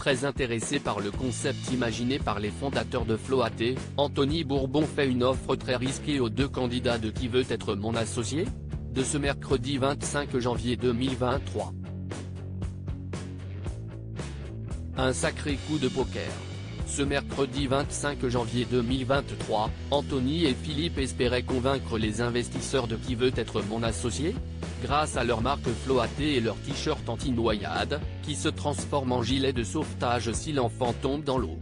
Très intéressé par le concept imaginé par les fondateurs de Floaté, Anthony Bourbon fait une offre très risquée aux deux candidats de Qui veut être mon associé ? De ce mercredi 25 janvier 2023. Un sacré coup de poker. Ce mercredi 25 janvier 2023, Anthony et Philippe espéraient convaincre les investisseurs de Qui veut être mon associé ? Grâce à leur marque Floaté et leur t-shirt anti-noyade, qui se transforme en gilet de sauvetage si l'enfant tombe dans l'eau.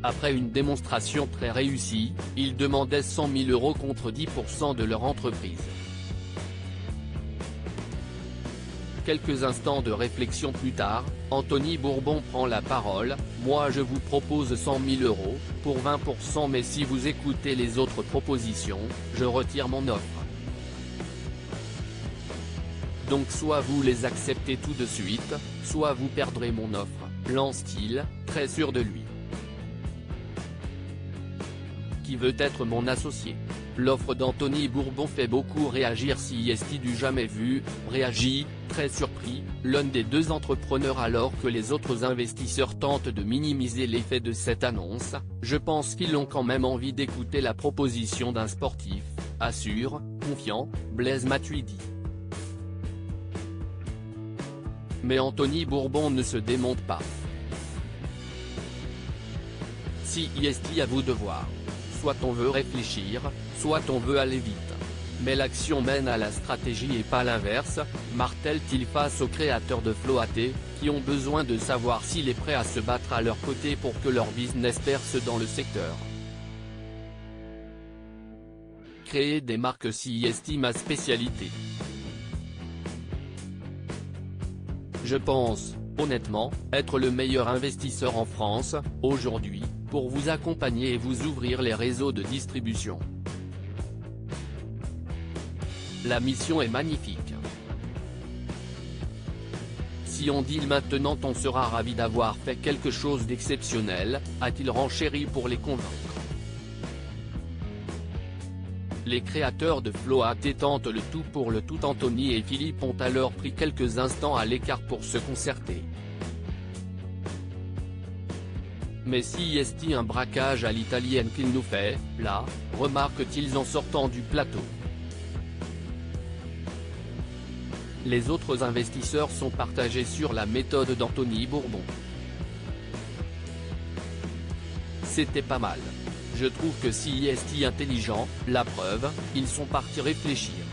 Après une démonstration très réussie, ils demandaient 100 000 € contre 10% de leur entreprise. Quelques instants de réflexion plus tard, Anthony Bourbon prend la parole. « Moi je vous propose 100 000 € pour 20%, mais si vous écoutez les autres propositions, je retire mon offre. Donc soit vous les acceptez tout de suite, soit vous perdrez mon offre », lance-t-il, très sûr de lui. Qui veut être mon associé ? L'offre d'Anthony Bourbon fait beaucoup réagir. CIST du jamais vu, réagit, très surpris, l'un des deux entrepreneurs alors que les autres investisseurs tentent de minimiser l'effet de cette annonce. Je pense qu'ils ont quand même envie d'écouter la proposition d'un sportif, assure, confiant, Blaise Matuidi. Mais Anthony Bourbon ne se démonte pas. CIST à vous de voir. Soit on veut réfléchir, soit on veut aller vite. Mais l'action mène à la stratégie et pas l'inverse, martèle-t-il face aux créateurs de Floaté, qui ont besoin de savoir s'il est prêt à se battre à leur côté pour que leur business perce dans le secteur. Créer des marques CIST ma spécialité. Je pense, honnêtement, être le meilleur investisseur en France, aujourd'hui, pour vous accompagner et vous ouvrir les réseaux de distribution. La mission est magnifique. Si on deal maintenant on sera ravi d'avoir fait quelque chose d'exceptionnel, a-t-il renchéri pour les convaincre. Les créateurs de Floaté tentent le tout pour le tout. Anthony et Philippe ont alors pris quelques instants à l'écart pour se concerter. Mais CIST un braquage à l'italienne qu'il nous fait, là, remarque-t-il en sortant du plateau. Les autres investisseurs sont partagés sur la méthode d'Anthony Bourbon. C'était pas mal. Je trouve que CIST intelligent, la preuve, ils sont partis réfléchir.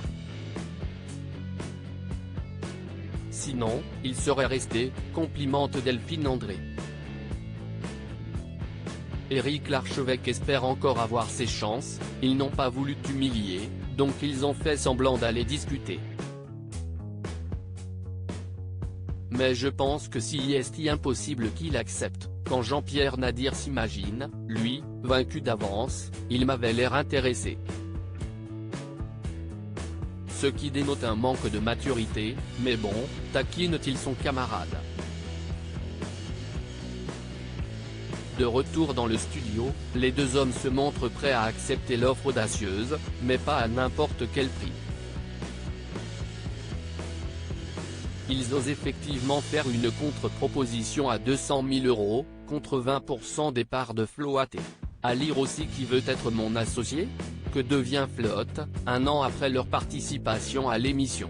Sinon, ils seraient restés, complimente Delphine André. Éric Larchevêque espère encore avoir ses chances, ils n'ont pas voulu t'humilier, donc ils ont fait semblant d'aller discuter. Mais je pense que CIST impossible qu'il accepte. Quand Jean-Pierre Nadir s'imagine, lui, vaincu d'avance, il m'avait l'air intéressé. Ce qui dénote un manque de maturité, mais bon, taquine-t-il son camarade. De retour dans le studio, les deux hommes se montrent prêts à accepter l'offre audacieuse, mais pas à n'importe quel prix. Ils osent effectivement faire une contre-proposition à 200 000 €, contre 20% des parts de Floaté. À lire aussi Qui veut être mon associé ? Que devient Float, un an après leur participation à l'émission ?